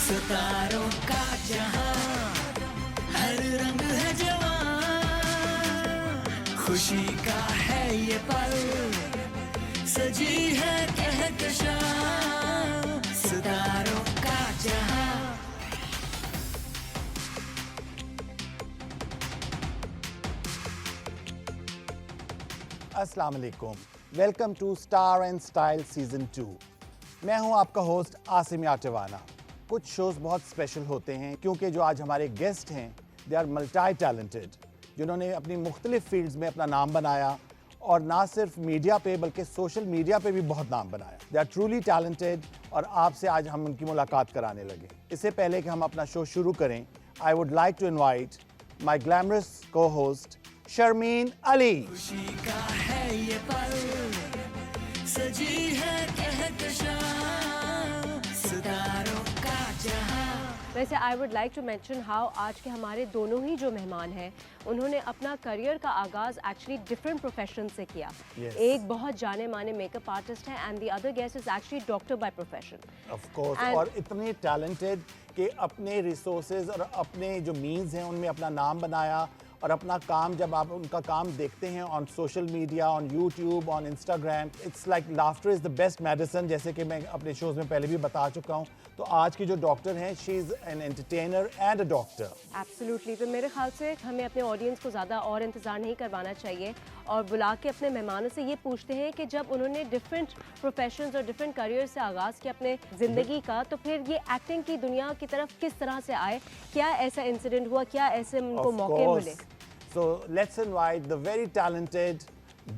सितारों का जहां, हर रंग है जवां, खुशी का है ये पल, सजी है कहकशां, सितारों का जहां। अस्सलाम वालेकुम, welcome to star and style season 2। मैं हूं आपका होस्ट आसिम याटवाना। कुछ शोज़ बहुत स्पेशल होते हैं क्योंकि जो आज हमारे गेस्ट हैं दे आर मल्टी टैलेंटेड, जिन्होंने अपनी मुख्तलिफ फील्ड्स में अपना नाम बनाया और ना सिर्फ मीडिया पे बल्कि सोशल मीडिया पे भी बहुत नाम बनाया। दे आर ट्रूली टैलेंटेड और आपसे आज हम उनकी मुलाकात कराने लगे। इससे पहले कि हम अपना शो शुरू करें, I would like to invite my glamorous co-host Sharmeen Ali. खुशी का है ये पल, सजी है कहकशां, सितारों का जहां। वैसे I would like to mention how आज के हमारे दोनों ही जो मेहमान हैं उन्होंने अपना करियर का आगाज़ एक्चुअली डिफरेंट प्रोफेशन से किया। Yes. एक बहुत जाने माने मेकअप आर्टिस्ट है and the other guest is actually doctor by profession. Of course, और इतने टैलेंटेड कि अपने रिसोर्सेज और अपने जो मीन्स हैं उनमें अपना नाम बनाया और अपना काम जब आप उनका काम देखते हैं on social media, on YouTube, on Instagram, it's like laughter is the best medicine, जैसे कि मैं अपने शोज़ में पहले भी बता चुका हूँ। तो आज की जो डॉक्टर हैं, she is an entertainer and a doctor. Absolutely. तो मेरे ख्याल से हमें अपने ऑडियंस को ज़्यादा और इंतज़ार नहीं करवाना चाहिए और बुला के अपने मेहमानों से ये पूछते हैं कि जब उन्होंने डिफरेंट प्रोफेशंस और डिफरेंट करियर से आगाज़ किया अपने ज़िंदगी का, तो फिर ये एक्टिंग की दुनिया की तरफ किस तरह से आए, क्या ऐसा इंसिडेंट हुआ, क्या ऐसे उनको मौके मिले। So let's invite the very talented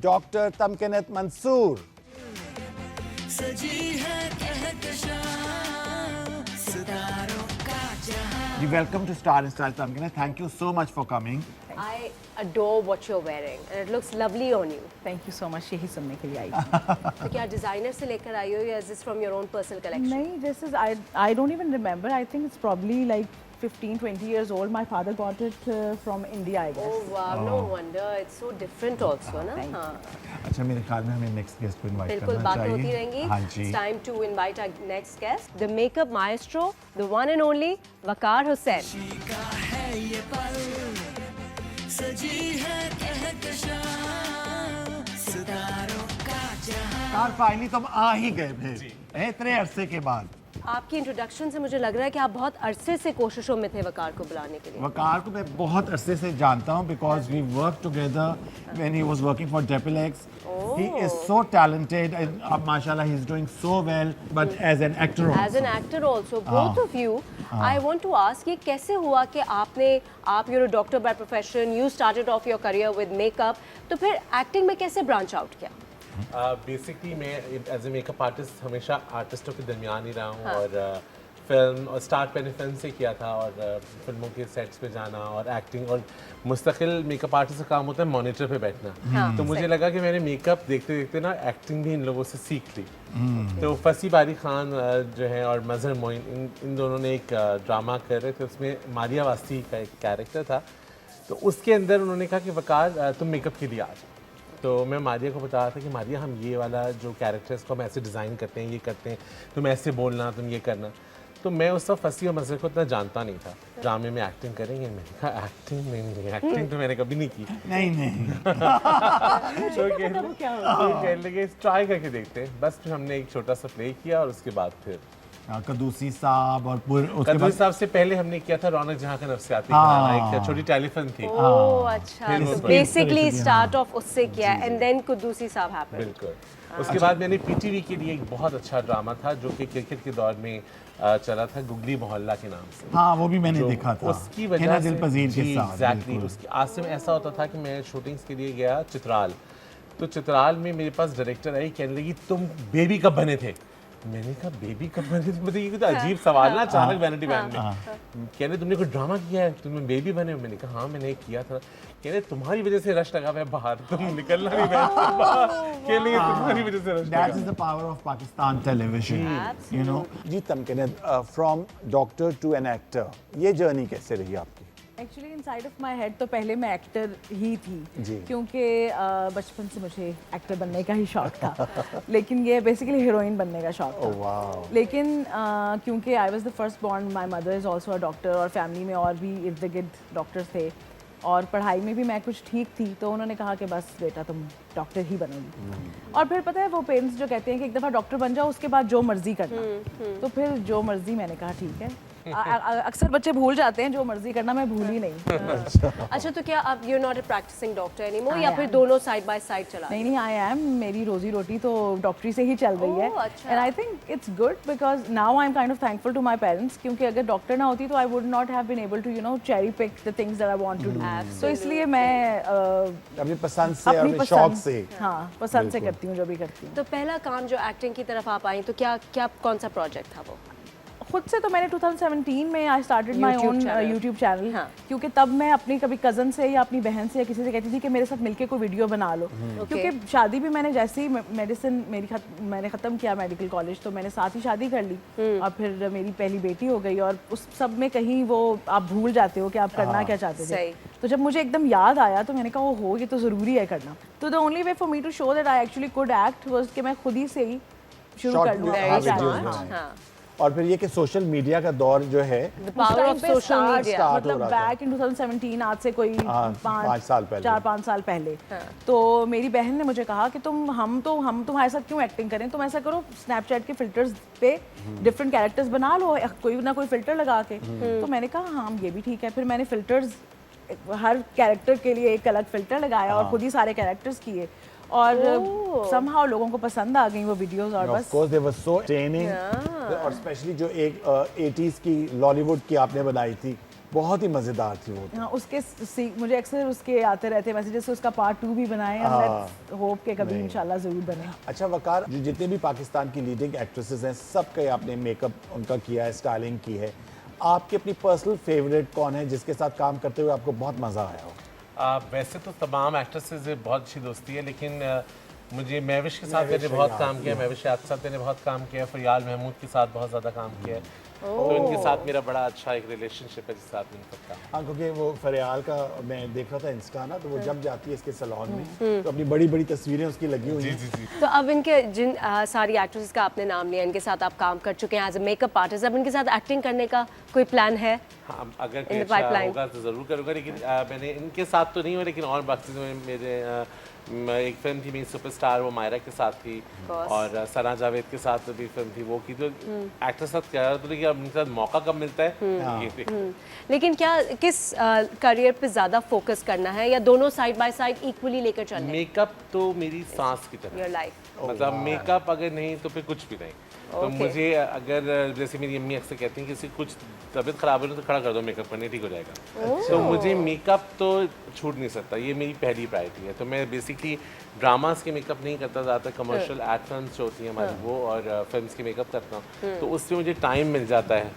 Dr. Tamkinat Mansoor. सजी है कहकशां, सितारों का जहां। Welcome to Star and Style, Tamkinat. Thank you so much for coming. I adore what you're wearing and it looks lovely on you. Thank you so much, यही सुनने के लिए आई तो क्या डिजाइनर से लेकर आई हो या is this from your own personal collection? नहीं, this is I don't even remember, I think it's probably like 15-20 years old. My father got it from India, I guess. Oh wow, no wonder it's so different also, ना? Thank you. हाँ, अच्छा, मेरे ख्याल में हमें next guest को invite बिल्कुल करना बातें चाहिए। होती रहेंगी। हाँ जी। It's time to invite our next guest, the makeup maestro, the one and only Waqar Hussain. खुशी का है ये पल, सजी है कहकशां, सितारों का जहां। कार फाइनली तुम आ ही गए फिर इतने अरसे के बाद। आपकी इंट्रोडक्शन से मुझे लग रहा है कि आप बहुत अरसे से कोशिशों में थे वकार को बुलाने के लिए। वकार को मैं बहुत अरसे से जानता हूँ because we work together when he was working for Depilex. He is so talented and माशाल्लाह he is doing so well, but as an actor As an actor also, both of you, I want to ask ये कैसे हुआ कि आप you're a doctor by profession, you started off your career with makeup, तो फिर acting में कैसे branch out किया? बेसिकली मैं एज ए मेकअप आर्टिस्ट हमेशा आर्टिस्टों के दरमियान ही रहा हूँ। और फिल्म और स्टार्ट मैंने फिल्म से किया था और फिल्मों के सेट्स पे जाना और एक्टिंग, और मुस्तकिल मेकअप आर्टिस्ट का काम होता है मॉनिटर पे बैठना। तो मुझे लगा कि मैंने मेकअप देखते देखते ना एक्टिंग भी इन लोगों से सीख ली। तो फसी बारी खान जो है और मजहर मोइन, इन दोनों ने एक ड्रामा कर रहे थे, उसमें मारिया वास्ती का एक कैरेक्टर था। तो उसके अंदर उन्होंने कहा कि वकार तुम मेकअप के लिए आ जाओ। तो मैं मारिया को बता रहा था कि मारिया हम ये वाला जो कैरेक्टर है इसको हम ऐसे डिज़ाइन करते हैं, ये करते हैं, तुम ऐसे बोलना, तुम ये करना। तो मैं उस वक्त फसी और मजहर को इतना जानता नहीं था। ड्रामे में एक्टिंग करेंगे, मैंने कहा एक्टिंग नहीं, एक्टिंग तो मैंने कभी नहीं की। नहीं तो कहने लगे ट्राई करके देखते हैं। बस फिर हमने एक छोटा सा प्ले किया और उसके बाद फिर कदूसी साहब और उसके कदूसी बाद साहब से पहले हमने किया था रौनक जहाँ का नफ्सियाती हाँ। खाना, एक छोटी टेलीफिल्म थी। ओह अच्छा, फिर तो वो बेसिकली हाँ। स्टार्ट ऑफ उससे किया एंड देन कुद्दूसी साहब हैपेंड। बिल्कुल। उसके बाद मैंने पीटीवी के लिए एक बहुत अच्छा ड्रामा था जो कि क्रिकेट के दौर में चला था, गुगली मोहल्ला के नाम से। हाँ, वो भी मैंने जो देखा था उसकी वजह हिना से दिल पजीर के जी, साथ। एग्जैक्टली। बिल्कुल। उसकी आसिम ऐसा होता था कि मैं शूटिंग्स के लिए गया चित्राल, तो चित्राल में मेरे पास डायरेक्टर आई, कहने लगी तुम बेबी कब बने थे? मैंने कहा बेबी कब बने थे? मतलब ये तो अजीब सवाल ना, अचानक वैनिटी वैन में। कहने तुमने कोई ड्रामा किया है, तुम्हें बेबी बने हो? मैंने कहा हाँ मैंने किया था। कहने तुम्हारी वजह से रश लगा हुआ है बाहर, तुम निकलना नहीं बाहर। कहने तुम्हारी वजह से रश That is लगा। the power of Pakistan television. Absolutely. You know. Ji Tamkinat, from doctor to an actor, ये जर्नी कैसे रही आपकी? Actually inside of my head तो पहले मैं एक्टर ही थी जी। क्योंकि बचपन से मुझे एक्टर बनने का ही शौक था लेकिन ये बेसिकली हीरोइन बनने का शौक था। वाओ। लेकिन क्योंकि I was the first born, my mother is also a doctor और फैमिली में और भी इर्द गिर्द डॉक्टर्स थे और पढ़ाई में भी मैं कुछ ठीक थी, तो उन्होंने कहा कि बस बेटा तुम डॉक्टर ही बनोगी। और फिर पता है वो पेरेंट्स जो कहते हैं कि एक दफ़ा डॉक्टर बन जाओ उसके बाद जो मर्जी करना, तो फिर जो मर्जी मैंने कहा ठीक है। अक्सर बच्चे भूल जाते हैं जो मर्जी करना, मैं भूली नहीं। अच्छा, तो क्या अब you not a practicing doctor anymore I या फिर am. दोनों साइड बाय साइड चला? नहीं, आई एम, मेरी रोजी रोटी तो डॉक्टरी से ही चल रही है। ओह, अच्छा। And I think it's good because now I am kind of thankful to my parents, क्योंकि अगर डॉक्टर ना होती तो I would not have been able to you know cherry pick the things that I want to do. तो इसलिए मैं अपनी पसंद से, अपनी अपने शौक पसंद से। हाँ, पसंद से बिल्कुल। करती हूँ जो भी करती हूँ। तो पहला काम जो एक्टिंग की तरफ आप आई, तो क्या कौन सा प्रोजेक्ट था वो? खुद से तो मैंने 2017 में I started my YouTube own channel. YouTube channel, हाँ. क्योंकि तब मैं अपनी कभी कज़न से या अपनी बहन से या किसी से कहती थी कि मेरे साथ मिलके कोई वीडियो बना लो। क्योंकि शादी भी मैंने जैसे ही मेडिसिन मैंने ख़त्म किया मेडिकल कॉलेज, तो मैंने साथ ही शादी कर ली और फिर मेरी पहली बेटी हो गई और उस सब में कहीं वो आप भूल जाते हो कि आप करना क्या चाहते थे। सही। तो जब मुझे एकदम याद आया तो मैंने कहा ओ हो ये तो ज़रूरी है करना। तो the only way for me to show that I actually could act was कि मैं खुद ही से ही शुरू Short कर लूँ हाँ, अपना videos channel। बनाएं। हाँ। और फिर ये कि सोशल मीडिया का दौर जो है The power of social media. start हो मतलब रहा था। बैक इन 2017, आज से कोई हाँ, 5 साल पहले। 4-5 साल पहले। तो मेरी बहन ने मुझे कहा कि हम तुम्हारे साथ क्यों एक्टिंग करें, तुम ऐसा करो स्नैपचैट के फिल्टर्स पे डिफरेंट कैरेक्टर्स बना लो, कोई ना कोई फिल्टर लगा के। तो मैंने कहा हाँ ये भी ठीक है। फिर मैंने फिल्टर्स हर कैरेक्टर के लिए एक अलग फिल्टर लगाया और खुद ही सारे कैरेक्टर्स किए और somehow लोगों को पसंद आ गई वो वीडियोस और Of बस। course, they were so entertaining. और स्पेशली जो एक 80s की लॉलीवुड की आपने बनाई थी, बहुत ही मजेदार थी वो। हाँ, मुझे अक्सर उसके आते रहते मैसेजेस, उसका पार्ट 2 भी बनाए हैं। लेट्स होप के कभी इंशाल्लाह ज़रूर बने। अच्छा वकार, जो जितने भी पाकिस्तान की लीडिंग एक्ट्रेसेस हैं, सबका आपने मेकअप उनका किया है, स्टाइलिंग की है। आपकी अपनी पर्सनल फेवरेट कौन है जिसके साथ काम करते हुए आपको बहुत मज़ा आया हो? वैसे तो तमाम एक्ट्रेसेस से बहुत अच्छी दोस्ती है, लेकिन मुझे महविश के साथ मैंने बहुत काम किया, महविश याद के साथ मैंने बहुत काम किया, फरियाल महमूद के साथ बहुत ज़्यादा काम किया है। तो इनके साथ मेरा बड़ा अच्छा एक रिलेशनशिप है जिसके साथ मिल सकता है। हाँ, क्योंकि वो फरियाल का मैं देख रहा था इंस्टा ना, तो वो जब जाती है इसके सैलून में तो अपनी बड़ी बड़ी तस्वीरें उसकी लगी हुई हैं। तो अब इनके जिन सारी एक्ट्रेसेस का आपने नाम लिया, इनके साथ आप काम कर चुके हैं एज ए मेकअप आर्टिस्ट, अब इनके साथ एक्टिंग करने का कोई प्लान है? हाँ, अगर कोई In the अच्छा pipeline. होगा तो ज़रूर करूँगा, लेकिन मैंने इनके साथ तो नहीं हुआ, लेकिन और बाकी में मेरे एक फिल्म थी मेरी सुपरस्टार, वो मायरा के साथ थी और सना जावेद के साथ भी फिल्म थी, वो की तो एक्टर साथ क्या तो, लेकिन अब उनके साथ मौका कब मिलता है ये देखो। लेकिन क्या किस करियर पे ज़्यादा फोकस करना है या दोनों साइड बाय साइड इक्वली लेकर चलना है? मेकअप तो मेरी सांस की तरह, योर लाइफ। मतलब मेकअप अगर नहीं तो फिर कुछ भी नहीं। तो मुझे अगर जैसे मेरी अम्मी अक्सर कहती हैं कि किसी कुछ तबीयत खराब हो तो खड़ा कर दो मेकअप करने, ठीक हो जाएगा। तो मुझे मेकअप तो छूट नहीं सकता, ये मेरी पहली प्रायोरिटी है। तो मैं बेसिकली ड्रामास के मेकअप नहीं करता, ज़्यादातर कमर्शियल एड फिल्म्स जो होती हैं हमारी वो और फिल्म्स के मेकअप करता हूँ, तो उससे मुझे टाइम मिल जाता है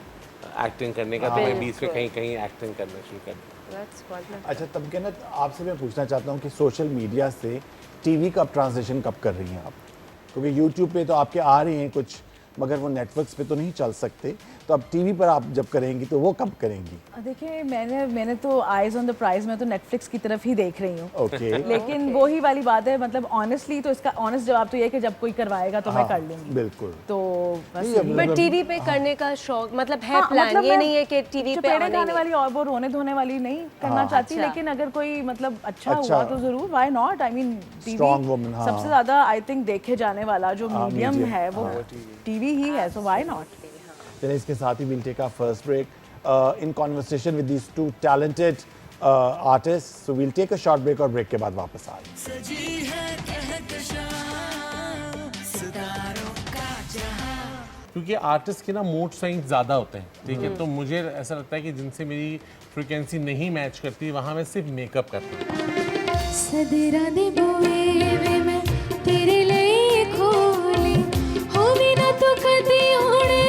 एक्टिंग करने का, तो मैं बीच में कहीं कहीं एक्टिंग करना शुरू कर दूँ। अच्छा तब के ना आपसे मैं पूछना चाहता हूँ कि सोशल मीडिया से टीवी का ट्रांजिशन कब कर रही हैं आप? क्योंकि यूट्यूब पे तो आपके आ रहे हैं कुछ, मगर वो नेटवर्क्स पे तो नहीं चल सकते, तो अब टीवी पर आप जब करेंगी तो वो कब करेंगी? देखिए मैंने तो आइज ऑन द प्राइज में तो नेटफ्लिक्स की तरफ ही देख रही हूँ। ओके। लेकिन वो ही वाली बात है, मतलब ऑनेस्टली तो इसका ऑनेस्ट जवाब तो ये है कि जब कोई करवाएगा तो मैं कर लूंगी। बिल्कुल। तो बस नहीं, अब- बट टीवी पे करने का शौक मतलब है हाँ, प्लान, मतलब ये मैं नहीं है कि टीवी पे चपेड़े आने खाने वाली और वो रोने धोने वाली नहीं करना चाहती, अच्छा। लेकिन अगर कोई मतलब अच्छा अच्छा। हुआ तो जरूर, why not. I mean Strong woman, TV हाँ। सबसे ज्यादा आई थिंक देखे जाने वाला जो मीडियम medium, है वो टीवी ही है, सो व्हाई नॉट। चलिए इसके साथ ही we'll take our first break in conversation with these two talented artists. So we'll take a short break और break के बाद वापस आएंगे। सजी है कहकशां सितारों का जहां। क्योंकि आर्टिस्ट के ना मूड स्विंग ज़्यादा होते हैं, ठीक है, तो मुझे ऐसा लगता है कि जिनसे मेरी फ्रीक्वेंसी नहीं मैच करती वहाँ मैं सिर्फ मेकअप करती हूँ। सदरा दे बोए वे मैं तेरे लिए खोले होवी ना तो कदी होने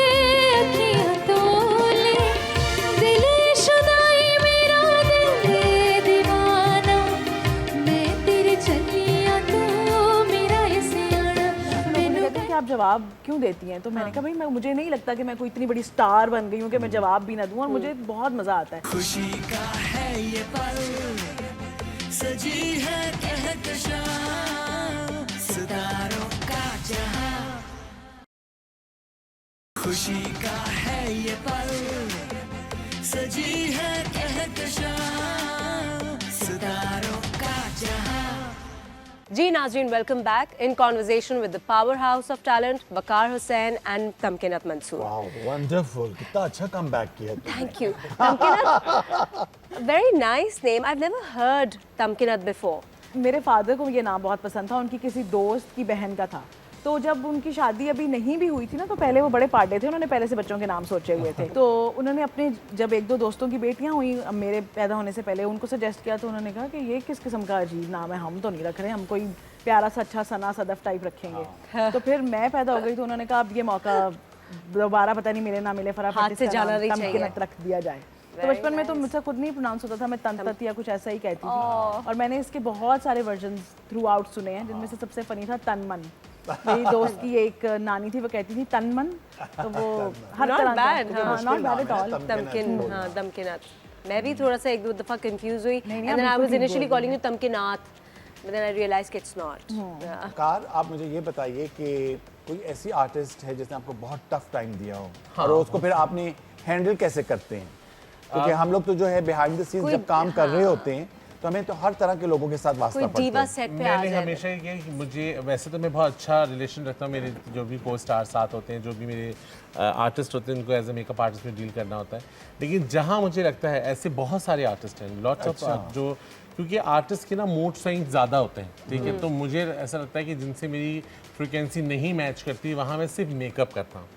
अखियां तोले दिल शुदाई मेरा दिल दीवाना मैं तेरे चलिया तू मेरा इसे आना लोगों ने कहते हैं कि आप जवाब क्यों देती हैं? तो मैंने कहा भाई मुझे नहीं लगता कि मैं कोई इतनी बड़ी स्टार बन गई हूँ कि मैं जवाब भी ना दूँ, और मुझे बहुत मज़ा आता है। खुशी का है ये पल, सजी है कहकशां सितारों का जहां। खुशी का है ये पल, सजी है कहकशां सितारों का जहां। जी नाज़रीन, welcome back in conversation with the power house of talent Waqar Hussain and Tamkinat Mansoor. Wow wonderful, कितना अच्छा कम बैक किया तुमने। Thank you. Tamkinat, very nice name. I've never heard Tamkinat before. मेरे फादर को ये नाम बहुत पसंद था, उनकी किसी दोस्त की बहन का था। तो जब उनकी शादी अभी नहीं भी हुई थी ना, तो पहले वो बड़े पार्टे थे, उन्होंने पहले से बच्चों के नाम सोचे हुए थे। तो उन्होंने अपने जब एक दो दोस्तों की बेटियां हुई मेरे पैदा होने से पहले, उनको सजेस्ट किया, तो उन्होंने कहा कि ये किस किस्म का अजीब नाम है, हम तो नहीं रख रहे, हम कोई प्यारा सा अच्छा सना सदफ टाइप रखेंगे। तो फिर मैं पैदा हो गई, तो उन्होंने कहा अब ये मौका दोबारा पता नहीं मिले ना मिले, हाथ से जाना नहीं चाहिए। तमकिनत रख दिया जाए। तो बचपन में तो मुझसे खुद नहीं प्रोनाउंस होता था, मैं तंत या कुछ ऐसा ही कहती थी। और मैंने इसके बहुत सारे वर्जन थ्रू आउट सुने हैं, जिनमें से सबसे फनी था तनमन। मेरी दोस्त की एक नानी थी, वो कहती थी तनमन, तो वो हर Not तरह bad, हाँ। Not bad at all. Tamkin, हाँ तमकिनत। मैं भी थोड़ा सा एक दो दफ़ा कंफ्यूज हुई, नहीं, and then I बिल्कुल was ठीक initially बोल calling you तमकिनात, but then I realized कि it's not. Yeah. कार, आप मुझे ये बताइए कि कोई ऐसी आर्टिस्ट है जिसने आपको बहुत टफ टाइम दिया हो, और उसको फिर आपने हैंडल कैसे करते हैं? क्योंकि हम लोग तो जो है बिहाइंड द सीन्स कोई- जब काम कर रहे होते हैं, तो हमें तो हर तरह के लोगों के साथ वास्ता कोई पड़ता डीवा है। सेट पे आ मैंने जाए। हमेशा ये किया कि मुझे वैसे तो मैं बहुत अच्छा रिलेशन रखता हूँ, मेरे जो भी को स्टार साथ होते हैं, जो भी मेरे आर्टिस्ट होते हैं, उनको एज ए मेकअप आर्टिस्ट में डील करना होता है। लेकिन जहाँ मुझे लगता है ऐसे बहुत सारे आर्टिस्ट हैं, लॉट्स ऑफ जो, क्योंकि आर्टिस्ट के ना मूड स्विंग ज़्यादा होते हैं, ठीक है। तो मुझे ऐसा लगता है कि जिनसे मेरी फ्रिक्वेंसी नहीं मैच करती, वहाँ मैं सिर्फ मेकअप करता हूँ,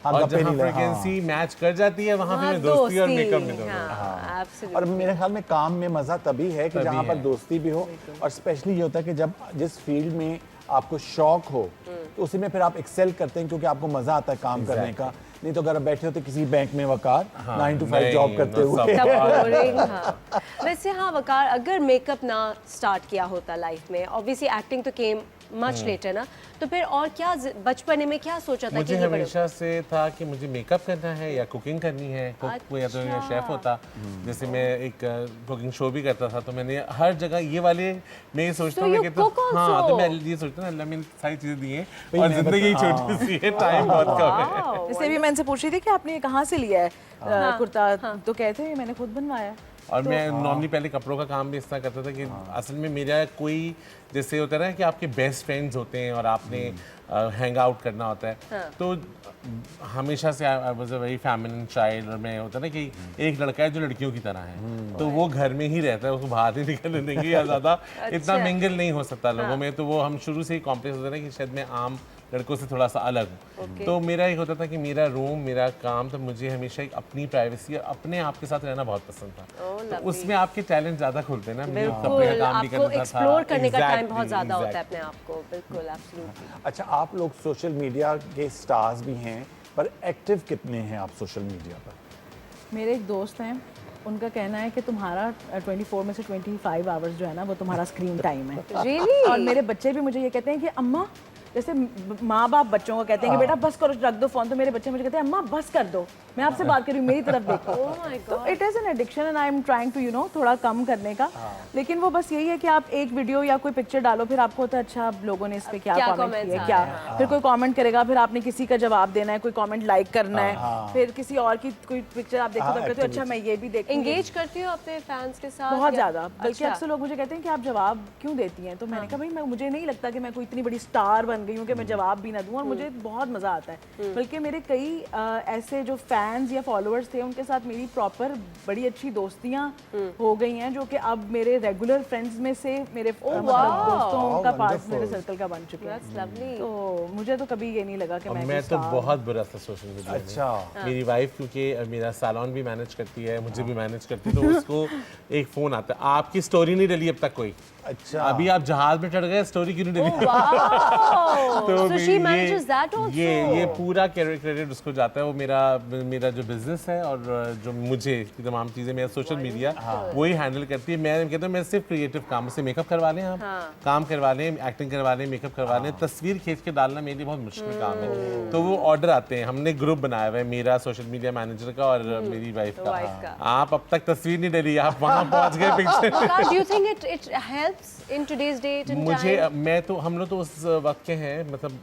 हाँ, और गप्पे जहाँ नहीं लगा, फ्रिक्वेंसी मैच कर जाती है, वहाँ पे मैं दोस्ती और मेकअप में दूंगा। हाँ, absolutely. और मेरे ख्याल में काम में मज़ा तभी है कि जहाँ पर दोस्ती भी हो, और स्पेशली ये होता है कि जब जिस फील्ड में आपको शौक हो, तो उसी में फिर आप एक्सेल करते हैं, क्योंकि आपको मज़ा आता है काम करने का। नहीं तो अगर आप बैठे होते किसी बैंक में वकार 9 to 5 जॉब करते हुए, तब boring, हाँ। वैसे हाँ वकार, अगर मेकअप ना स्टार्ट किया होता लाइफ में, ऑब्वियसली एक्टिंग तो केम मच लेटर ना, तो फिर और क्या बचपन में क्या सोचा था कि मुझे ये बड़े- हमेशा से था कि मुझे मेकअप करना है या कुकिंग करनी है। कुक या तो या शेफ होता, जैसे मैं एक कुकिंग शो भी करता था, तो मैंने हर जगह ये वाले मैं ये सोचता So हूँ you कि तो cook हाँ, also? तो मैं ये सोचता हूँ अल्लाह मैंने सारी चीज़ें दी हैं, और जिंदगी छोटी सी है, टाइम बहुत कम है। Wow. इसलिए भी मैं इनसे पूछ रही थी कि आपने ये कहाँ से लिया है कुर्ता, तो कहते हैं मैंने खुद बनवाया। और मैं नॉर्मली पहले कपड़ों का काम भी इस तरह करता था कि असल में मेरा कोई, जैसे होता है ना कि आपके बेस्ट फ्रेंड्स होते हैं और आपने हैंग आउट करना होता है, तो हमेशा से I was a very feminine child, और मैं होता है ना कि एक लड़का है जो लड़कियों की तरह है, तो वो घर में ही रहता है, उसको बाहर नहीं निकलने देंगे या ज़्यादा इतना मिंगल नहीं हो सकता लोगों में, तो वो हम शुरू से ही कॉम्प्लेक्स होता है ना कि शायद मैं आम लड़कों से थोड़ा सा अलग हूँ। तो मेरा एक होता था कि मेरा रूम, मेरा काम, तो मुझे हमेशा एक अपनी प्राइवेसी और अपने आप के साथ रहना बहुत पसंद था। तो उसमें आपके टैलेंट ज़्यादा खुलते हैं ना, मुझे कपड़े का बिल्कुल, काम भी आपको करना था। एक्सप्लोर करने का टाइम Exactly, बहुत ज़्यादा होता है exactly. अपने आप को। बिल्कुल, एब्सोल्युटली। अच्छा, आप लोग सोशल मीडिया के स्टार्स भी हैं, पर एक्टिव कितने हैं आप सोशल मीडिया पर? मेरे एक दोस्त हैं, उनका कहना है कि तुम्हारा 24 में से 25 आवर्स जो है ना, वो तुम्हारा स्क्रीन टाइम है। Really? और मेरे बच्चे भी मुझे ये कहते हैं कि अम्मा, जैसे माँ बाप बच्चों को कहते हैं कि बेटा बस करो, रख दो फोन, तो मेरे बच्चे मुझे कहते हैं अम्मा बस कर दो, मैं आपसे बात कर रही हूँ, मेरी तरफ देखो। Oh my तो it is an addiction and I am trying to थोड़ा कम करने का। लेकिन वो बस यही है कि आप एक वीडियो या कोई पिक्चर डालो, फिर आपको होता है अच्छा लोगों ने इस पे क्या कमेंट comments किए, आ क्या रहे हैं। फिर कोई कमेंट करेगा, फिर आपने किसी का जवाब देना है, कोई कमेंट लाइक करना है, फिर किसी और की कोई पिक्चर आप देखो तो कहते हो अच्छा मैं ये भी देखूंगी। एंगेज करती हो अपने फैंस के साथ? बहुत या- ज़्यादा, बल्कि अच्छा। अक्सर लोग मुझे कहते हैं कि आप जवाब क्यों देती हैं? तो मैंने कहा भाई मुझे नहीं लगता कि मैं कोई इतनी बड़ी स्टार बन गई हूँ कि मैं जवाब भी ना दूँ, और मुझे बहुत मज़ा आता है। बल्कि मेरे कई ऐसे जो फैंस या फॉलोअर्स थे, उनके साथ मेरी प्रॉपर बड़ी अच्छी दोस्तियाँ हो गई हैं, जो कि अब मेरे रेगुलर फ्रेंड्स में से मेरे मतलब दोस्तों का पार्ट मेरे सर्कल का बन चुके हैं। That's lovely. तो मुझे तो कभी ये नहीं लगा कि और मैं मैं कोई तो star बहुत बुरा था सोशल मीडिया में। अच्छा। मेरी वाइफ क्योंकि मेरा सैलून भी मैनेज करती है, मुझे भी मैनेज करती है, तो उसको एक फ़ोन आता है, आपकी स्टोरी नहीं डली अब तक कोई, अच्छा, अभी आप जहाज में चढ़ गए, स्टोरी क्यों नहीं डली? Wow. So she ये- manages that also. ये पूरा क्रेडिट उसको जाता है। वो मेरा जो बिजनेस है और जो मुझे तमाम चीज़ें मेरा सोशल मीडिया वही हैंडल करती है। मैं कहता हूँ मैं सिर्फ क्रिएटिव काम से मेकअप करवा लें आप, काम करवा लें, एक्टिंग करवा लें, मेकअप करवा लें, तस्वीर खींच के डालना मेरे लिए बहुत मुश्किल काम है। तो वो ऑर्डर आते हैं, हमने ग्रुप बनाया हुआ है मेरा सोशल मीडिया मैनेजर का और मेरी वाइफ का। आप अब तक तस्वीर नहीं डाली, आप वहाँ पहुँच गए picture. Do you think it helps in today's date and मुझे time? मैं तो हम लोग तो उस वक्त के हैं, मतलब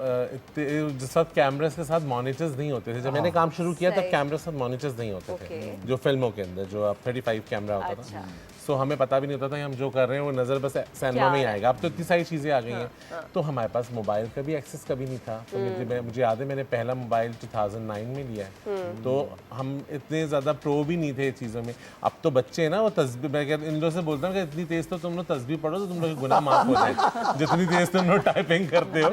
जिस वक्त कैमरास के साथ मॉनिटर्स नहीं होते थे। जब मैंने काम शुरू किया तब सही। कैमरा के साथ मॉनिटर्स नहीं होते थे, जो फिल्मों के अंदर जो अब 35 कैमरा होता अच्छा। था। सो हमें पता भी नहीं होता था कि हम जो कर रहे हैं वो नज़र बस सिनेमा में ही आएगा। अब तो इतनी सारी चीज़ें आ गई हैं। तो हमारे पास मोबाइल का भी एक्सेस कभी नहीं था। तो मुझे याद है मैंने पहला मोबाइल 2009 में लिया है। तो हम इतने ज़्यादा प्रो भी नहीं थे चीज़ों में। अब तो बच्चे हैं ना, वो तस्बीह, मैं इन लोगों से बोलता हूँ कि इतनी तेज़ तो तुम लोग तस्बीह पढ़ो तो तुम लोग गुनाह माफ़ हो जाए, जितनी तेज़ तुम लोग टाइपिंग करते हो।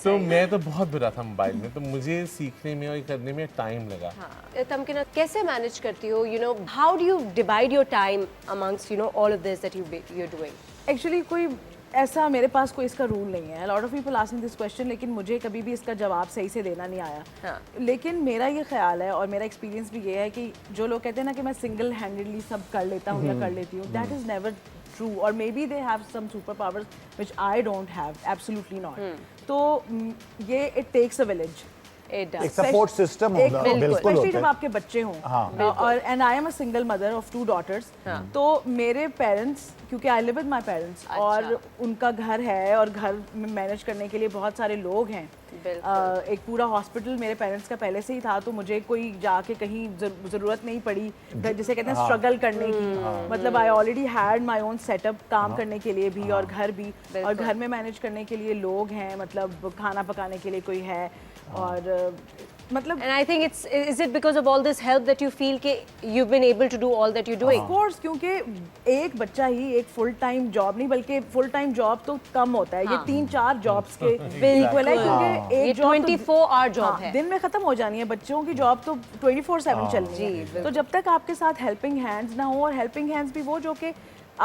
तो मैं तो बहुत बुरा था मोबाइल में, तो मुझे सीखने में और करने में टाइम लगा। तमकिना, कैसे मैनेज करती हो? You know, how do you divide your time amongst all of this that you're doing? Actually कोई ऐसा मेरे पास कोई इसका रूल नहीं है। Lot of people asking this question, लेकिन मुझे कभी भी इसका जवाब सही से देना नहीं आया। लेकिन मेरा ये ख्याल है और मेरा एक्सपीरियंस भी ये है कि जो लोग कहते हैं ना कि मैं सिंगल हैंडेडली सब कर लेता हूँ या कर लेती हूँ, दैट इज़ नेवर ट्रू। और maybe they have some super powers which I don't have, absolutely not. तो ये इट टेक्स अ विलेज, एक सपोर्ट सिस्टम होगा, बिल्कुल स्पेशली जब आपके बच्चे हों। और and I am a single mother of 2 daughters। तो मेरे पेरेंट्स, क्योंकि I live with my parents और उनका घर है और घर में मैनेज करने के लिए बहुत सारे लोग हैं। एक पूरा हॉस्पिटल मेरे पेरेंट्स का पहले से ही था, तो मुझे कोई जाके कहीं ज़रूरत नहीं पड़ी जिसे कहते हैं स्ट्रगल करने की। मतलब I already had my own setup काम करने के लिए भी और घर भी, और घर में मैनेज करने के लिए लोग हैं, मतलब खाना पकाने के लिए कोई है। और मतलब And I think is it because of all this help that you feel कि you've been able to do all that you're doing? Of course, क्योंकि एक बच्चा ही एक फुल टाइम जॉब नहीं, बल्कि फुल टाइम जॉब तो कम होता है। ये 3-4 जॉब्स के इक्वल है, क्योंकि एक जॉब 24-hour जॉब है, दिन में खत्म हो जानी है। बच्चों की जॉब तो 24/7 चलनी है। तो जब तक आपके साथ हेल्पिंग हैंड्स ना हो, और हेल्पिंग हैंड्स भी वो जो कि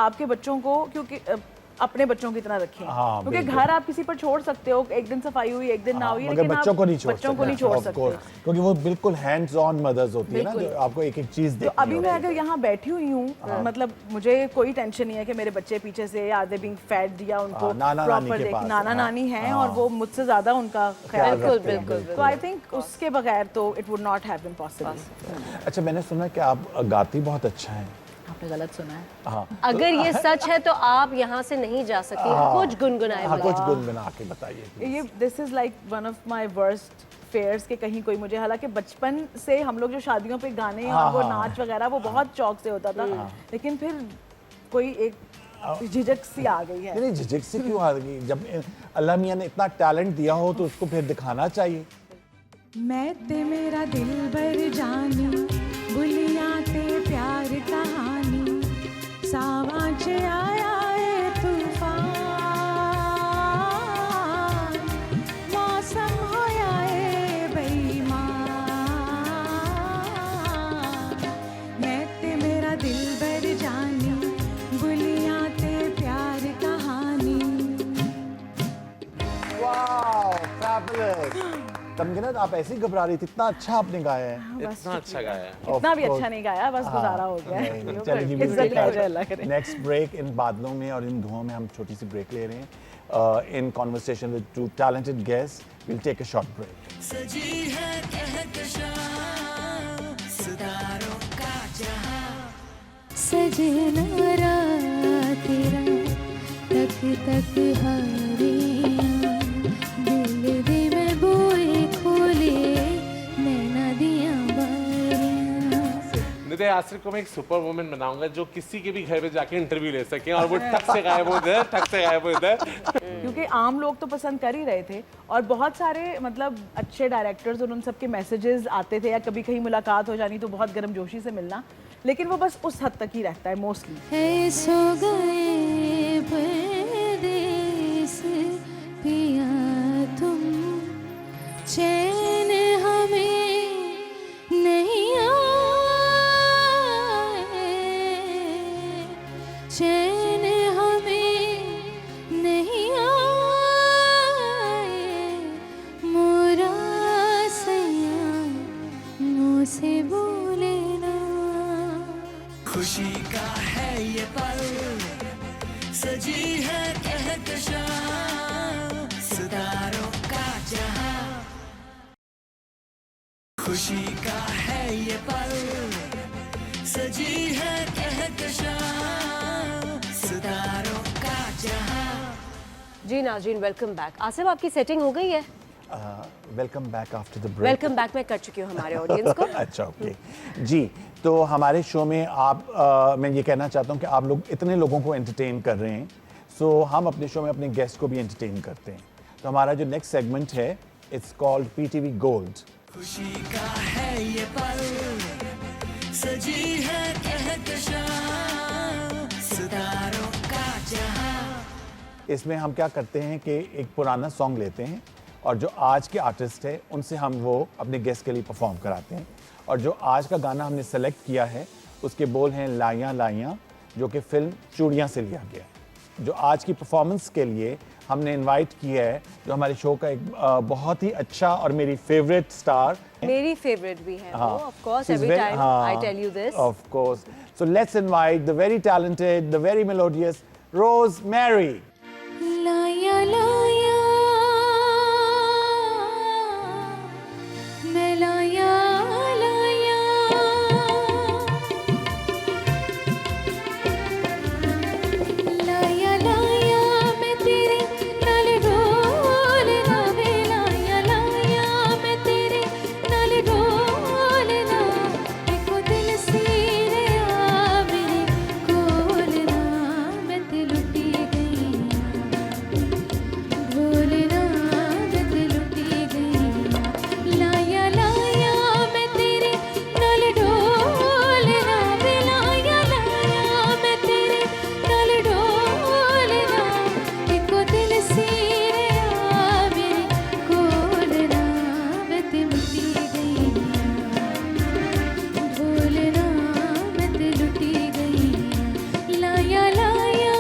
आपके बच्चों को क्योंकि अपने बच्चों की तरह रखें, क्योंकि घर आप किसी पर छोड़ सकते हो, एक दिन सफाई हुई एक दिन ना हुई, लेकिन बच्चों को नहीं छोड़ सकते, क्योंकि वो बिल्कुल हैंड्स ऑन मदर्स होती है ना, जो आपको एक एक चीज देखनी। तो अभी मैं अगर यहाँ बैठी हुई हूँ, मतलब मुझे कोई टेंशन नहीं है कि मेरे बच्चे पीछे से आर दे बीइंग फेड या उनको प्रॉपर नाना नानी हैं और वो मुझसे ज्यादा उनका ख्याल रखते हैं। तो आई थिंक उसके बगैर तो it would not have been possible. अच्छा, मैंने सुना कि आप गाती बहुत अच्छा है। आपने गलत सुना है। अगर ये सच है तो आप यहाँ से नहीं जा सकती। कुछ गुनगुनाए, कुछ गुनगुना के बताइए। ये this is like one of my worst fears के कहीं कोई मुझे, हालांकि बचपन से हम लोग जो शादियों पे गाने और वो नाच वगैरह वो बहुत शौक से होता था, लेकिन फिर कोई एक झिझक सी आ गई है। नहीं, झिझक सी क्यों आ गई? जब अल्लाह मियां ने इतना टैलेंट दिया हो तो उसको फिर दिखाना चाहिए। मैं ते मेरा दिल भर जानी, गुलियां ते प्यार कहानी, सावां च आया है तूफान, मौसम होया है बेईमान। मैं ते मेरा दिल भर जानी, गुलियां ते प्यार कहानी। Wow, fabulous. तमकिना, आप ऐसे ही घबरा रही थी, इतना अच्छा आपने गाया है। इतना अच्छा गाया है। इतना भी अच्छा नहीं गाया, बस गुजारा हो गया है। चलिए, इज्जत ले जाए अल्लाह करे। नेक्स्ट ब्रेक, इन बादलों में और इन धुओं में हम छोटी सी ब्रेक ले रहे हैं। In conversation with 2 talented guests, we'll take a short break. सजी है कहकशां सितारों का जहां, सजना रात तेरा तक तक हारियां, दिल दे में बोए खोले नैना दियां बारियां। निदे आसिर को मैं एक सुपर वुमन बनाऊंगा जो किसी के भी घर पे जाके इंटरव्यू ले सके और वो ठक से गायब हो इधर, ठक से गायब हो इधर। क्योंकि आम लोग तो पसंद कर ही रहे थे और बहुत सारे मतलब अच्छे डायरेक्टर्स और उन सब के मैसेजेस आते थे, या कभी कहीं मुलाकात हो जानी तो बहुत गर्मजोशी से मिलना, लेकिन वो बस उस हद तक ही रहता है मोस्टली। है सो गए परदेस पिया तुम, चैन हमें नहीं आए, चैन हमें नहीं आए, मोरा सैया मुँह से खुशी का है ये पल, सजी है कहकशां सितारों का जहां। खुशी का है ये पल, सजी है कहकशां सितारों का जहां। जी नाज़रीन, वेलकम बैक। आसिफ, आपकी सेटिंग हो गई है? Welcome back after the break. Welcome back मैं कर चुकी हूँ हमारे ऑडियंस को। अच्छा, ओके जी। तो हमारे शो में आप मैं ये कहना चाहता हूँ कि आप लोग इतने लोगों को एंटरटेन कर रहे हैं, सो हम अपने शो में अपने गेस्ट को भी एंटरटेन करते हैं। तो हमारा जो नेक्स्ट सेगमेंट है, इट्स कॉल्ड PTV गोल्ड। खुशी का है ये पल, सजी है कहकशां सितारों का जहां। इसमें हम क्या करते हैं कि एक पुराना सॉन्ग लेते हैं और जो आज के आर्टिस्ट है उनसे हम वो अपने गेस्ट के लिए परफॉर्म कराते हैं। और जो आज का गाना हमने सेलेक्ट किया है उसके बोल हैं लाइयाँ लाइयाँ, जो कि फिल्म चूड़ियाँ से लिया गया है। जो आज की परफॉर्मेंस के लिए हमने इनवाइट किया है, जो हमारे शो का एक बहुत ही अच्छा और मेरी फेवरेट स्टार। मेरी फेवरेट भी है वो, of course, every time I tell you this. Of course, so let's invite the very talented, the very melodious Rosemary. लाया लाया मैं लाया लाया, लाया लाया मैं तेरे नाल डोलना वे, लाया लाया मैं तेरे नाल डोलना, इको दिल सीरे आ मेरे कोलना, मैं ते लुटी गई भूलना, मैं ते लुटी गई। लाया लाया मैं तेरे नाल डोलना वे, लाया लाया मैं तेरे नाल डोलना, इको दिल सीरे आ मेरे कोलना, मैं ते लुटी गई भूलना, मैं ते लुटी गई। लाया लाया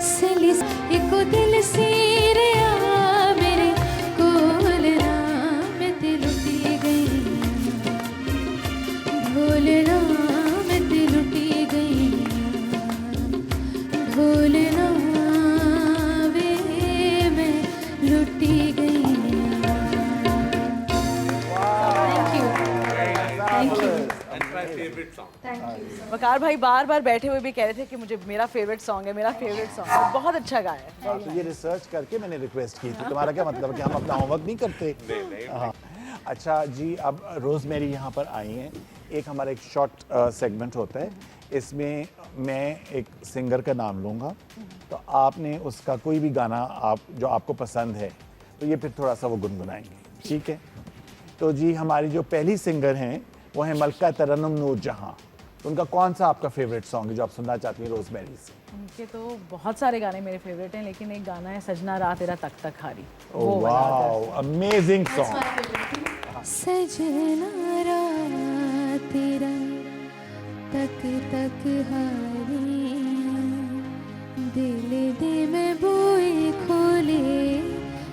सलिस इको दिल सीरे आ मेरे कोलना, मैं ते लुटी गई भूलना, मैं ते लुटी गई भूलना वे, मैं लुटी गई। Thank you. वकार भाई बार बार बैठे हुए भी कह रहे थे कि मुझे मेरा फेवरेट सॉन्ग है, मेरा फेवरेट सॉन्ग है। बहुत अच्छा गाया है। हाँ, तो ये रिसर्च करके मैंने रिक्वेस्ट की थी। तुम्हारा क्या मतलब है कि हम अपना होमवर्क नहीं करते? हाँ। अच्छा जी, अब रोज़मेरी यहाँ पर आई हैं। एक हमारा एक शॉर्ट सेगमेंट होता है, इसमें मैं एक सिंगर का नाम लूँगा, तो आपने उसका कोई भी गाना जो आपको पसंद है, तो ये फिर थोड़ा सा वो गुनगुनाएंगे, ठीक है? तो जी हमारी जो पहली सिंगर हैं वो है मलका तरन्नुम नूर जहां। तो उनका कौन सा आपका फेवरेट सॉन्ग है जो आप सुनना चाहती हैं रोजमेरी से? उनके तो बहुत सारे गाने मेरे फेवरेट हैं, लेकिन एक गाना है सजना रात तेरा तक तक हारी। Oh wow, amazing song. सजना रात तेरा तक तक हारियां, दिल दे में बोए खोले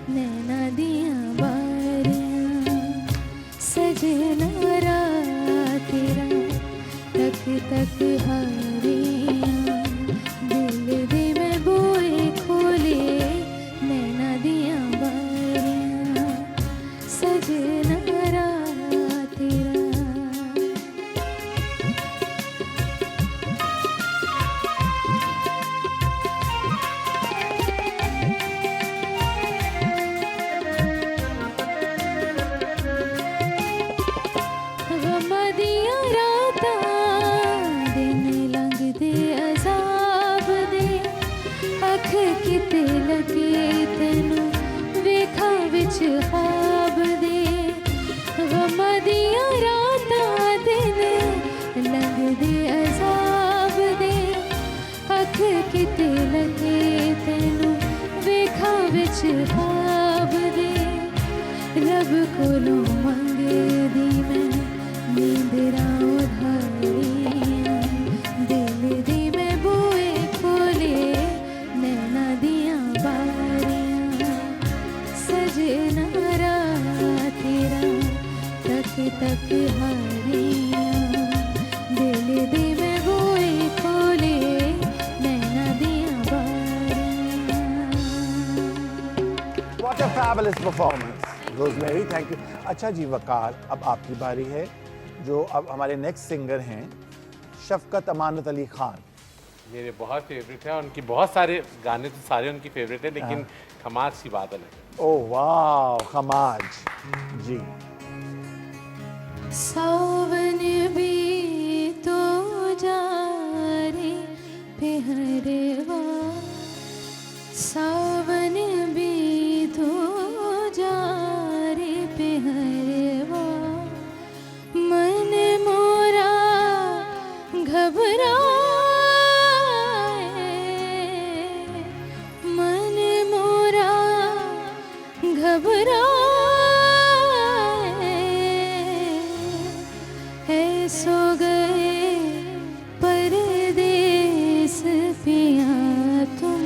नैना दिया बारियां। सजना रात तेरा तक तक हारियां, दिल दे में बोए खोले नैना दिया बारियां। सजना रात तेरा। गमदिया रातां दिन लंघदे अजाब दे, अख किते लगे तैनू वेखा विच ख्वाब दे। गमदिया रातां दिन लंघदे अजाब दे, अख किते लगे तैनू वेखा विच ख्वाब दे। रब कोलों मंगदी मैं नींदरां उधारियां, दिल दी मैं बोए खोले नैना दियां बारियां। सजना रात तेरा तक तक हारियां, दिल दी मैं बोए खोले नैना दियां बारियां। What a fabulous performance, rosemary, thank you. अच्छा जी वकार, अब आपकी बारी है। जो अब हमारे नेक्स्ट सिंगर हैं शफकत अमानत अली खान। मेरे बहुत फेवरेट है, उनकी बहुत सारे गाने तो सारे उनकी फेवरेट है, लेकिन खमाज की बात अलग है। ओह वाह, खमाज जी। सावन भी तो जा रे पहरवा, सावन भी तो जा रे पहरवा। मन मोरा घबराए, मन मोरा घबराए। है सो गए परदेस पिया तुम,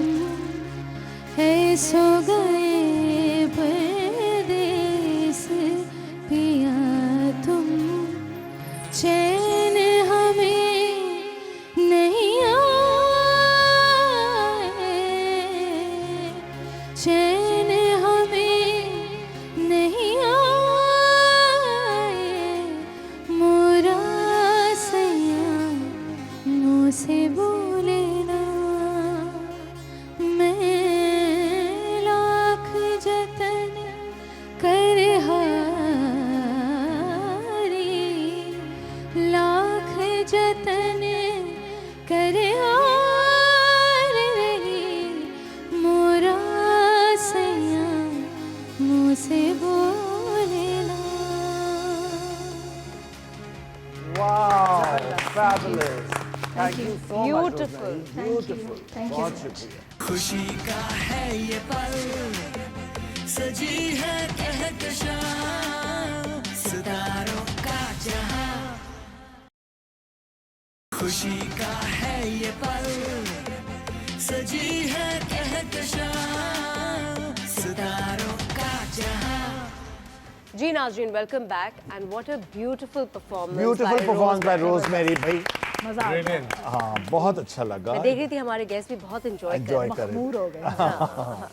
है सो गए परदेस पिया तुम। चैन हमें नहीं आए, चैन हमें नहीं आए। मोरा सैया मुँह से बोले ना, मैं लाख जतन कर हारी, लाख जतन कर हार रही। मोरा सैया मुँह से बोले ना। वाह, fabulous, thank you so much Beautiful. Beautiful, बहुत शुक्रिया। खुशी का है ये पल, सजी है कहकशां सितारों का जहां। खुशी का है ये पल, सजी है कहकशां सितारों का जहां। जी नाज़रीन, welcome back and what a beautiful performance. Beautiful performance by rosemary भाई। मजा आ गया। Brilliant. हाँ, बहुत अच्छा लगा। मैं देख रही थी हमारे गेस्ट भी बहुत एंजॉय कर रहे एंजॉय कर रहे मखमूर हो गए। हैं।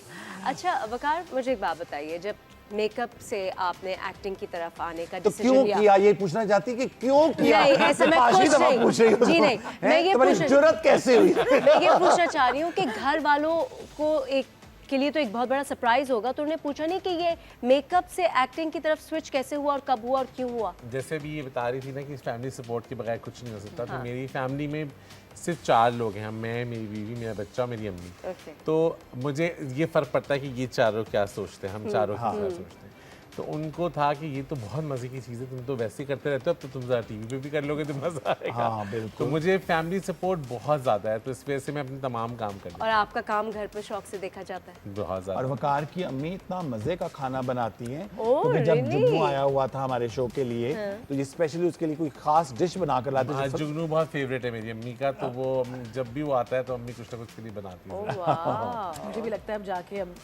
अच्छा वकार, मुझे एक बात बताइए, जब मेकअप से आपने एक्टिंग की तरफ आने का तो डिसीजन क्यों लिया, किया, ये पूछना चाहती कि क्यों किया? नहीं, ऐसा मैं पांचवी पूछ दफा रही हूँ। पूछ रही हूँ जी तो। नहीं, हैं? मैं ये तुम्हारी पूछ- जुर्रत कैसे हुई? मैं ये पूछना चाह रही हूँ कि घर वालों को एक के लिए तो एक बहुत बड़ा सरप्राइज होगा, तो उन्हें पूछा नहीं कि ये मेकअप से एक्टिंग की तरफ स्विच कैसे हुआ और कब हुआ और क्यों हुआ? जैसे भी ये बता रही थी ना कि फैमिली सपोर्ट के बगैर कुछ नहीं हो सकता, तो मेरी फैमिली में सिर्फ 4 लोग हैं, हम, मैं, मेरी बीवी, मेरा बच्चा, मेरी अम्मी। Okay. तो मुझे ये फ़र्क पड़ता है कि ये चारों क्या सोचते हैं, हम चारों क्या सोचते हैं। तो उनको था कि ये तो बहुत मज़े की चीज़ है, तुम तो वैसे ही करते रहते हो, अब तो तुम ज़रा टीवी पे भी कर लोगे तो मज़ा आएगा। हाँ, बिल्कुल। तो मुझे फैमिली सपोर्ट बहुत ज़्यादा है, तो इस वजह से मैं अपने तमाम काम कर और आपका काम घर पे शौक से देखा जाता है। बहुत और ज़्यादा। वकार की अम्मी इतना मजे का खाना बनाती हैं ओह, क्योंकि जब really? जुगनू आया हुआ था हमारे शो के लिए तो ये स्पेशली उसके लिए कोई खास डिश बना कर लाते आज जुगनू बहुत फेवरेट है मेरी अम्मी का, तो वो जब भी वो आता है तो अम्मी कुछ ना कुछ के लिए बनाती है। ओह वाह, मुझे भी लगता है अब जाके अब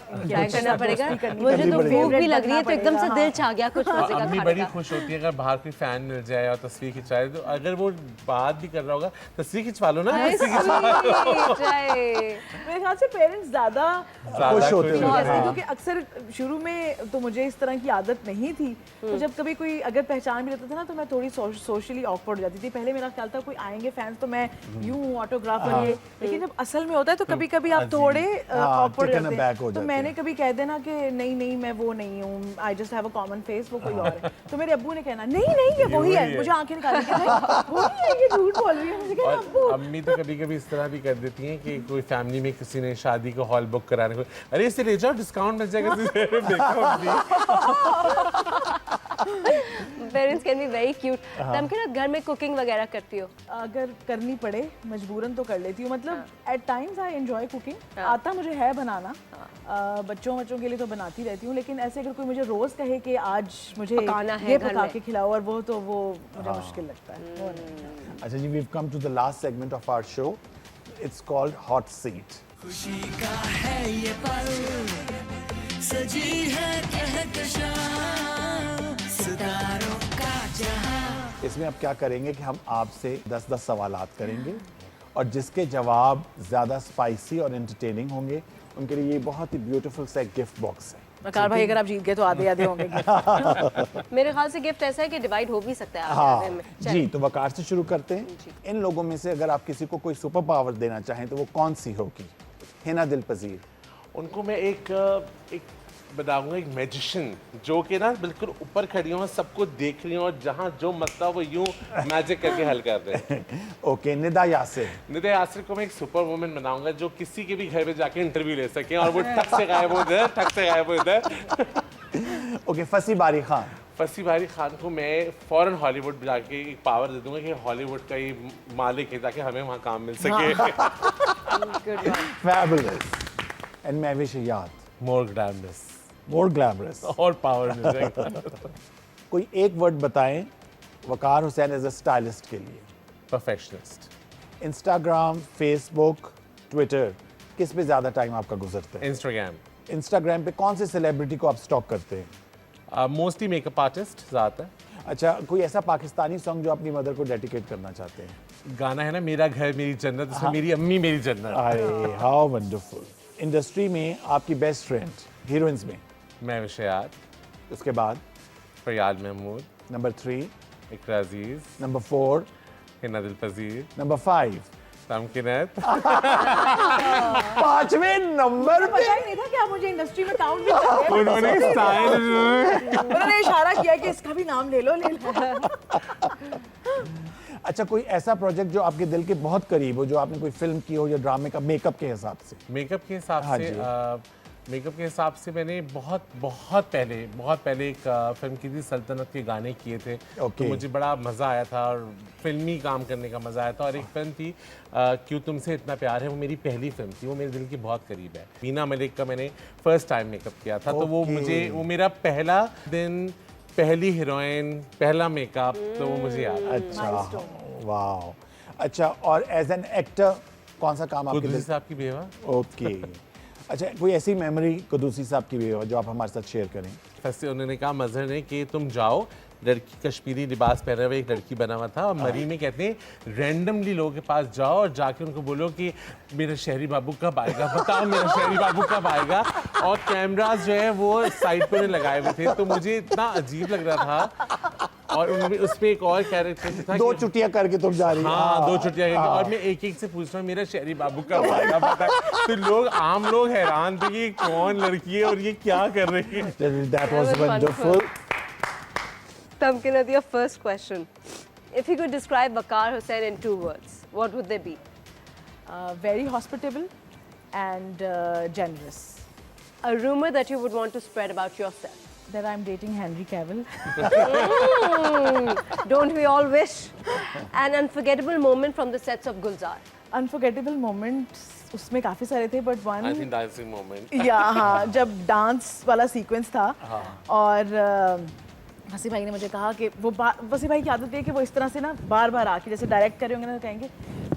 ट्राई करना पड़ेगा। करनी मुझे तो पड़ेगी। भूख भी लग रही है, तो एकदम से हाँ। दिल चाह गया कुछ मजे का अम्मी खाने बड़ी का। खुश होती है अगर बाहर कोई फैन मिल जाए और तस्वीर खिंचाए, तो अगर वो बात भी कर रहा होगा तस्वीर खिंचवा लो ना, तस्वीर खिंचवा लो। मेरे ख्याल से पेरेंट्स ज़्यादा खुश होते हैं। बहुत हाँ। क्योंकि अक्सर शुरू में तो मुझे इस तरह की आदत नहीं थी, तो जब कभी कोई अगर पहचान भी लेता था ना तो मैं थोड़ी सोशली ऑकवर्ड हो जाती थी। पहले मेरा ख्याल था कोई आएंगे फैंस तो मैं यूं ऑटोग्राफ ये, लेकिन जब असल में होता है तो कभी कभी आप थोड़े ऑकवर्ड taken aback हो तो जाते मैंने हैं। कभी कह देना कि नहीं नहीं मैं वो नहीं हूँ, I just have a common face, वो कोई और है। तो मेरे अब्बू ने कहना नहीं नहीं ये वही है, मुझे आंखें निकाल के वही है, ये झूठ बोल रही है। मुझे कहना और अब्बू अम्मी तो कभी कभी इस तरह भी कर देती हैं कि कोई फैमिली में किसी ने शादी का हॉल बुक कराने को, अरे इसे ले जाओ डिस्काउंट मिल जाएगा। देखो अम्मी। Parents can be very cute. Tamkin आप घर में कुकिंग वगैरह करती हो? अगर करनी पड़े मजबूरन तो कर लेती हूँ, मतलब at times I enjoy cooking. आता मुझे है बनाना, बच्चों के लिए तो बनाती रहती हूँ, लेकिन ऐसे अगर कोई मुझे रोज कहे कि आज मुझे पकाना है ये घर पका में। के खिलाओ, और वो तो वो मुझे मुश्किल लगता है। वो नहीं। अच्छा जी, we come to the last segment of our show, it's called hot seat. खुशी का है ये पल, सजी है कहकशां सितारों का जहां। इसमें अब क्या करेंगे कि हम आपसे 10-10 सवालात करेंगे और जिसके जवाब ज़्यादा स्पाइसी और एंटरटेनिंग होंगे उनके लिए ये बहुत ही ब्यूटीफुल सा गिफ्ट बॉक्स है। वकार भाई अगर आप जीत गए तो आधे आधे होंगे gift। मेरे ख्याल से गिफ्ट ऐसा है कि डिवाइड हो भी सकता है हाँ आधे में। जी, तो वकार से शुरू करते हैं। इन लोगों में से अगर आप किसी को कोई सुपर पावर देना चाहें तो वो कौन सी होगी? हिना दिल पजीर। उनको मैं एक बताऊंगा, एक मैजिशियन जो कि ना बिल्कुल ऊपर खड़ी हो, सबको देख रही हो और जहाँ जो मसला वो यूं मैजिक करके हल कर रहे हैं। ओके, निदा यासिर। निदा यासिर को मैं एक सुपर वुमन बनाऊंगा जो किसी के भी घर में जाके इंटरव्यू ले सके और वो ठक से गायब हो इधर, ठक से गायब हो इधर। ओके, फसी बारी खान। फसी बारी खान को मैं फ़ौरन हॉलीवुड जाके एक पावर दे दूंगा कि हॉलीवुड का ये मालिक है, ताकि हमें वहाँ काम मिल सके। फैबुलस। एंड महविश याद। मोर ग्लैमरस मोर ग्लैमरस। और पावर मिल जाएगा। कोई एक वर्ड बताएं वकार हुसैन एज अ स्टाइलिस्ट के लिए। परफेक्शनिस्ट। इंस्टाग्राम, फेसबुक, ट्विटर, किस पे ज़्यादा टाइम आपका गुजरता है? इंस्टाग्राम। इंस्टाग्राम पे कौन से सेलिब्रिटी को आप स्टॉक करते हैं? मोस्टली मेकअप आर्टिस्ट ज़्यादा। अच्छा, कोई ऐसा पाकिस्तानी सॉन्ग जो अपनी मदर को डेडिकेट करना चाहते हैं? गाना है ना मेरा घर मेरी जन्नत, उसमें मेरी अम्मी मेरी जन्नत। अरे हाउ वंडरफुल। इंडस्ट्री में आपकी बेस्ट फ्रेंड हीरोइंस में? मैं विषयात, उसके बाद फरियाद महमूद, नंबर 3, इकरा अजीज, नंबर 4, हिना दिल पजीर, नंबर 5। तमकिनत। 5वें नंबर पे पता ही नहीं था कि आप मुझे इंडस्ट्री में काउंट भी कर रहे हैं। उन्होंने स्टाइल उन्होंने इशारा किया कि इसका भी नाम ले लो ले लो। अच्छा, कोई ऐसा प्रोजेक्ट जो आपके दिल के बहुत करीब हो, जो आपने कोई फिल्म की हो या ड्रामे का, मेकअप के हिसाब से? मेकअप के हिसाब हाँ से जी। मेकअप के हिसाब से मैंने बहुत पहले एक फिल्म की थी, सल्तनत के गाने किए थे। ओके। तो मुझे बड़ा मज़ा आया था और फिल्मी काम करने का मज़ा आया था। और एक फिल्म थी क्यों तुमसे इतना प्यार है, वो मेरी पहली फिल्म थी, वो मेरे दिल के बहुत करीब है। मीना मलिक का मैंने फर्स्ट टाइम मेकअप किया था। तो वो ओके। वो मेरा पहला दिन, पहली हीरोइन, पहला मेकअप, तो वो मुझे याद है। अच्छा, वाह। अच्छा, और एज एन एक्टर कौन सा काम आपके कुदूसी दिल? साहब की बेवा। ओके। अच्छा, कोई ऐसी मेमोरी कुदूसी साहब की भी हो जो आप हमारे साथ शेयर करें? फंसे उन्होंने कहा मजहर ने कि तुम जाओ, लड़की कश्मीरी लिबास पहने हुए एक लड़की बना हुआ था और मरी में कहते हैं रैंडमली लोगों के पास जाओ और जाके उनको बोलो कि मेरा शहरी बाबू कब आएगा, बताओ मेरा शहरी बाबू कब आएगा। और कैमरास जो है वो साइड पे लगाए हुए थे, तो मुझे इतना अजीब लग रहा था। और उनमें उसमें एक और कैरेक्टर था, 2 चुटियां करके तुम जा रही हो। हाँ 2 छुट्टियां करके, और मैं एक एक से पूछ रहा हूँ मेरा शहरी बाबू कब आएगा, पता है। तो लोग आम लोग हैरान थे कि कौन लड़की है और ये क्या कर रही है। That was wonderful. Tamkinat, your first question. If you could describe Waqar Hussain in 2 words, what would they be? Very hospitable and generous. A rumor that you would want to spread about yourself. that I'm dating Henry Cavill. Don't we all wish? An unforgettable moment from the sets of Gulzar. Unforgettable moments उसमें काफ़ी सारे थे, but one I think dancing moment. या हाँ, जब dance वाला sequence था और वसी भाई ने मुझे कहा कि वो वसी भाई की आदत है कि वो इस तरह से ना बार बार आके जैसे डायरेक्ट करे होंगे ना तो कहेंगे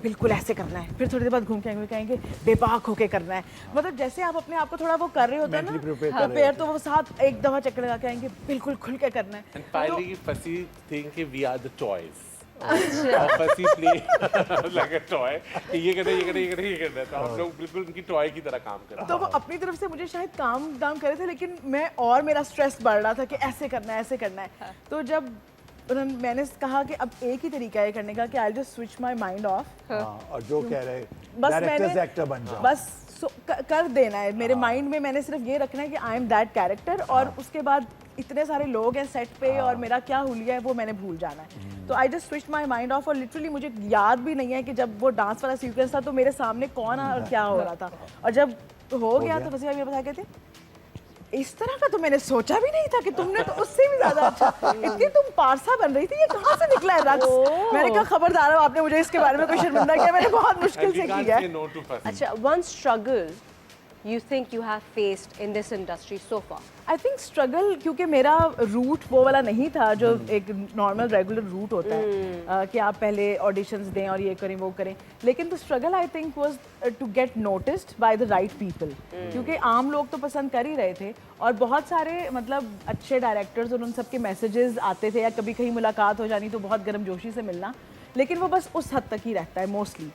बिल्कुल ऐसे करना है, फिर थोड़ी देर बाद घूम के आएंगे कहेंगे बेबाक होके करना है, मतलब जैसे आप अपने आप को थोड़ा वो कर रहे होते हैं ना पैर तो वो साथ एक दफा चक्कर लगा के आएंगे बिल्कुल खुल के करना है. And finally, Fasi think कि we are the toys. और Fasi play like a toy. कि ये करना है, ये करना है, ये करना है, ये करना है. तो हम लोग बिल्कुल उनकी टॉय की तरह काम कर रहे हैं. तो वो अपनी तरफ से मुझे शायद काम डाउन करे थे, लेकिन मैं और मेरा स्ट्रेस बढ़ रहा था कि ऐसे करना है, ऐसे करना है. तो जब मैंने कहा कि अब एक ही तरीका है करने का कि I just switch my mind of और जो कह रहे बस डायरेक्टर्स मैंने एक्टर बन जाओ, बस कर देना है. मेरे माइंड में मैंने सिर्फ ये रखना है कि आई एम दैट कैरेक्टर और उसके बाद इतने सारे लोग हैं सेट पे और मेरा क्या हुलिया है वो मैंने भूल जाना है. तो I just switch my mind of और लिटरली मुझे याद भी नहीं है कि जब वो डांस वाला सीक्वेंस था तो मेरे सामने कौन और क्या हो रहा था. और जब हो गया तो वैसे भाई बता कहते इस तरह का तो मैंने सोचा भी नहीं था कि तुमने तो उससे भी ज्यादा अच्छा इतनी तुम पारसा बन रही थी, ये कहाँ से निकला है रक्स. मैंने कहा खबरदार आपने मुझे इसके बारे में कोई शर्मिंदा किया, मैंने बहुत मुश्किल से किया है. No to Fasi. अच्छा, one struggle you think you have faced in this industry so far? I think struggle क्योंकि मेरा रूट वो वाला नहीं था जो एक नॉर्मल रेगुलर रूट होता है कि आप पहले ऑडिशंस दें और ये करें वो करें, लेकिन the struggle I think was to get noticed by the right people, क्योंकि आम लोग तो पसंद कर ही रहे थे और बहुत सारे मतलब अच्छे डायरेक्टर्स और उन सबके मैसेजेस आते थे या कभी कहीं मुलाकात हो जानी तो बहुत गर्मजोशी से मिलना, लेकिन वो बस उस हद तक ही रहता है मोस्टली.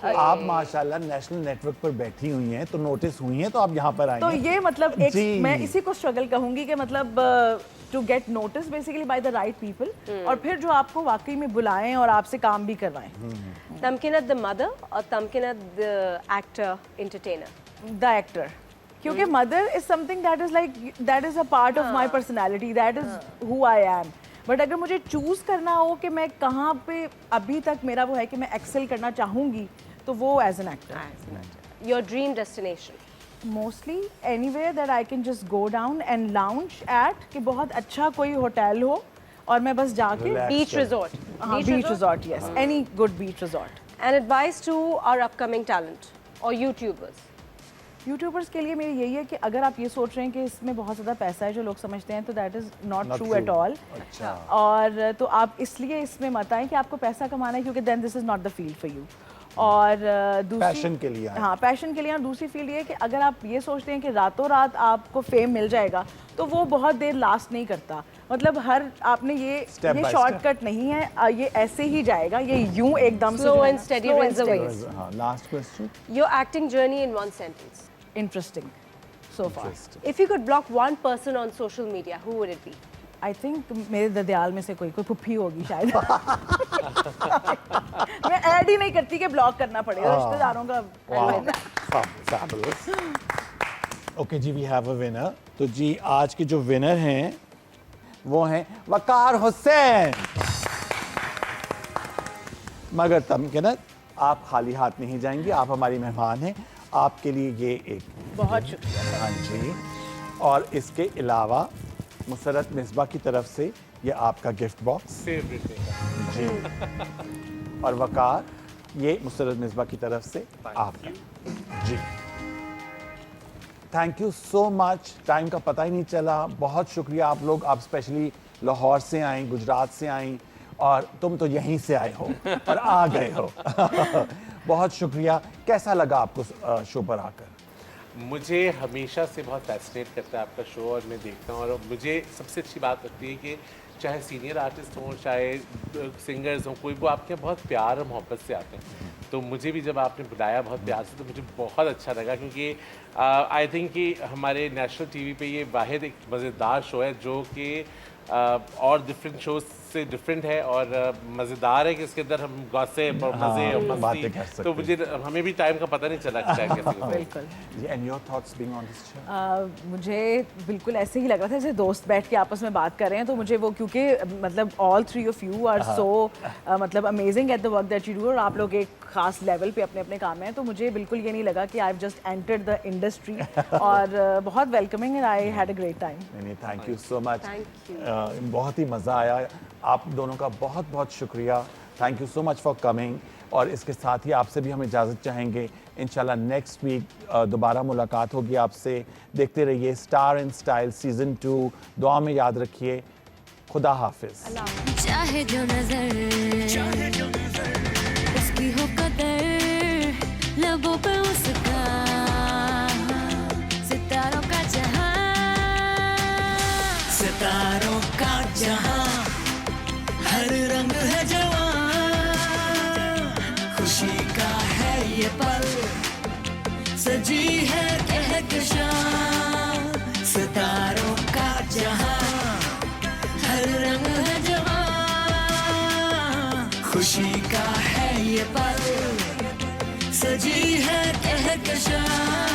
आप माशाल्लाह नेशनल नेटवर्क पर बैठी हुई हैं तो नोटिस हुई हैं तो आप यहाँ पर आई तो हैं. ये मतलब एक जी. मैं इसी को स्ट्रगल कहूंगी कि मतलब to get notice basically by the right people और फिर जो आपको वाकई में बुलाएं और आपसे काम भी करवाएं. Tamkinat the mother or Tamkinat the actor entertainer? The actor, क्योंकि mother is something that is like that is a part of my personality, that is who I am. But अगर मुझे चूज करना हो कि मैं कहाँ पे अभी तक मेरा वो है कि मैं एक्सेल करना चाहूँगी तो वो as an actor. Your dream destination? Mostly anywhere that I can just go down and lounge at, कि बहुत अच्छा कोई होटल हो और मैं बस जाके Beach resort? Beach resort, yes, any good beach resort. An advice to our upcoming talent or YouTubers? YouTubers के लिए मेरी यही है कि अगर आप ये सोच रहे हैं कि इसमें बहुत ज़्यादा पैसा है जो लोग समझते हैं तो that is not Not true true. At all. अच्छा. और तो आप इसलिए इसमें मत आएं कि आपको पैसा कमाना है, क्योंकि then this is not the field for you. और दूसरी पैशन के लिए आए. हाँ, पैशन के लिए. और दूसरी फील्ड ये है कि अगर आप ये सोचते हैं कि रातों रात आपको फेम मिल जाएगा तो वो बहुत देर लास्ट नहीं करता. मतलब हर आपने Step by शॉर्टकट नहीं है, ये ऐसे ही जाएगा, ये यूं एकदम से Slow जो है and ना, steady slow and wins the steady. race. हाँ, last question. Your acting journey in one sentence? Interesting so far. If you could block one person on social media, who would it be? I think मेरे ददयाल में से कोई puppy होगी शायद. मैं add ही नहीं करती कि ब्लॉक करना पड़ेगा रिश्तेदारों का. Fabulous. ओके जी, वी हैव अ विनर. तो जी आज के जो विनर हैं वो हैं वकार हुसैन. मगर तमकिनत, आप खाली हाथ नहीं जाएंगी, आप हमारी मेहमान हैं. आपके लिए ये एक बहुत शुक्रिया. हाँ जी. और इसके अलावा मुसरत मिसबा की तरफ से ये आपका गिफ्ट बॉक्स Favorite thing. जी. और वकार, ये मुसरत मिसबा की तरफ से आपका. जी. Thank you so much. Time का पता ही नहीं चला. बहुत शुक्रिया आप लोग. आप स्पेशली लाहौर से आई, गुजरात से आई और तुम तो यहीं से आए हो और आ गए हो. बहुत शुक्रिया. कैसा लगा आपको शो पर आकर? मुझे हमेशा से बहुत फैसिनेट करता है आपका शो और मैं देखता हूँ. और मुझे सबसे अच्छी बात लगती है कि चाहे सीनियर आर्टिस्ट हों, चाहे सिंगर्स हों, कोई वो आपके यहाँ बहुत प्यार और मोहब्बत से आते हैं. तो मुझे भी जब आपने बुलाया बहुत प्यार से तो मुझे बहुत अच्छा लगा, क्योंकि आई थिंक कि हमारे नेशनल टीवी पे ये वाहिद एक मज़ेदार शो है जो कि और डिफरेंट शोज उससे डिफरेंट है और मज़ेदार है कि इसके अंदर हम गॉसिप और मज़े और बातें कर मस्ती, सकते तो मुझे हमें भी टाइम का पता नहीं चला कि टाइम कैसे गुजरा। बिल्कुल। And your thoughts being on this show? मुझे बिल्कुल ऐसे ही लग रहा था जैसे दोस्त बैठ के आपस में बात कर रहे हैं, तो मुझे वो क्योंकि मतलब all three of you are so मतलब amazing at the work that you do, और आप लोग एक खास लेवल पे अपने अपने काम में हैं, तो मुझे बिल्कुल ये नहीं लगा कि I have just entered the industry और बहुत welcoming and I had a great time. नहीं, thank you so much. Thank you. बहुत ही मज़ा आया। आप दोनों का बहुत बहुत शुक्रिया। Thank you so much for coming. और इसके साथ ही आपसे भी हम इजाज़त चाहेंगे। इंशाल्लाह नेक्स्ट वीक दोबारा मुलाकात होगी आपसे। देखते रहिए स्टार एंड स्टाइल सीज़न 2। दुआ में याद रखिए। खुदा हाफिज़। चाहे जो नजर उसकी हो कदर, लबों पे उसका सितारों का जहां, सितारों का जहां, हर रंग है जवां, खुशी का है ये पल, सजी है कहकशां। सितारों का जहां, हर रंग है जवां, खुशी का है ये पल, सजी है कहकशां।